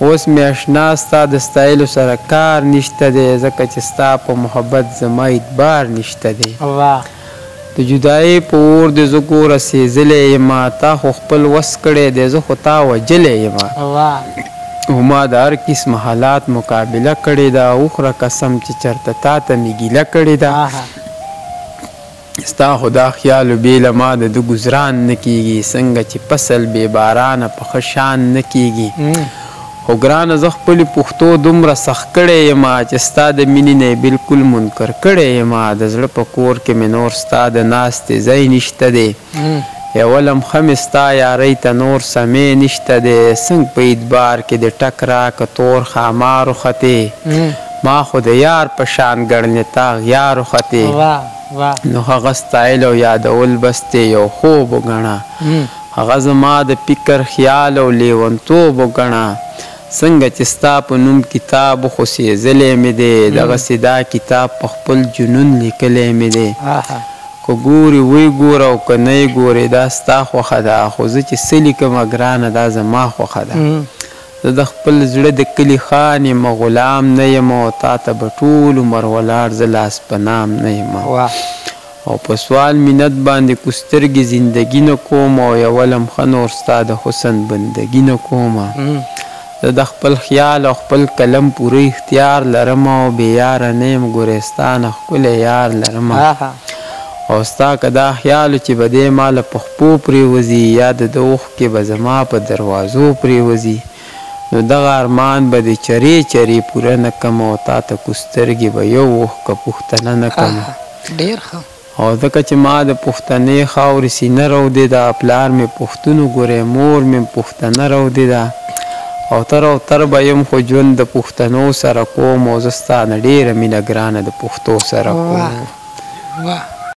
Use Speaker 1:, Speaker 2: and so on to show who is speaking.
Speaker 1: اوس مې اشنا ستا د ستایلو سره کار نشته دی ځکه چې ستا په محبت زما اعتبار نشته دی د جدایۍ په اور دې زه ګوره سېزلی یمه تا خو خپل وس کړی دی زه خو تا وجلی یمه او ما د هر قسم حالات مقابله کړې ده اوخره قسم چې چېرته تا ته مې ګیله کړې ده ستا خو دا خیالو بېله ما د ده ګزران نه کېږي څنګه چې فصل بې بارانه په ښه شان نه کېږي خو ګرانه زه خپلې پښتو دومره سخت کړی یم چې ستا د مینې نه یې بلکل منکر کړی یم د زړه په کور کې مې نور ستا د ناستې ځای نشته دی یوه لمحه مې ستا یارۍ ته نور سمې نشته دی څنګه په اعتبار کې د ټک راکه تور ښامار وختې ما خو د یار په شان ګڼلې تا غیار وختې نو هغه ستایل او یادول بس دی یو خوب وګڼه هغه زما د فکر خیال او لیونتوب وګڼه څنګه چې ستا په نوم کتاب خو سېزلی مې دی دغسې دا کتاب په خپل جنون لیکلی مې دی که ګورې وی ګوره او که نه یې ګورې دا ستا خوښه ده خو زه چې څه لیکمه ګرانه دا زما خوښه ده زه د خپل زړه د کلي خان یم غلام نه یم او تا ته به ټول عمر ولاړ زه لاس په نام نه یم او په سوال منت باندې کوسترګې زندګي نه کوم او یوه لمحه نور ستا د حسن بندګي نه کومه زه د خپل خیال او خپل قلم پوره اختیار لرم او بې یاره نه یم ګورې ستا نه ښکلی یار لرم او ستا که دا خیال چې به دی ما له پښپو پرېوځي یا د ده اوښکې به زما په دروازو پرېوځي نو دغه ارمان به د چرې چرې پوره نه کم او تا ته کوسترګې به یو اوښکه پوښتنه نه کم
Speaker 2: ډېر ښه
Speaker 1: او ځکه چې ما د پښتنې خاورې سینه رودې ده پلار مې پښتون وګورې مور مې پښتنه رودې ده او تر او تر به یم خو ژوند د پښتنو سره کوم او زه ستا نه ډېره مینه ګرانه د پښتو سره کوم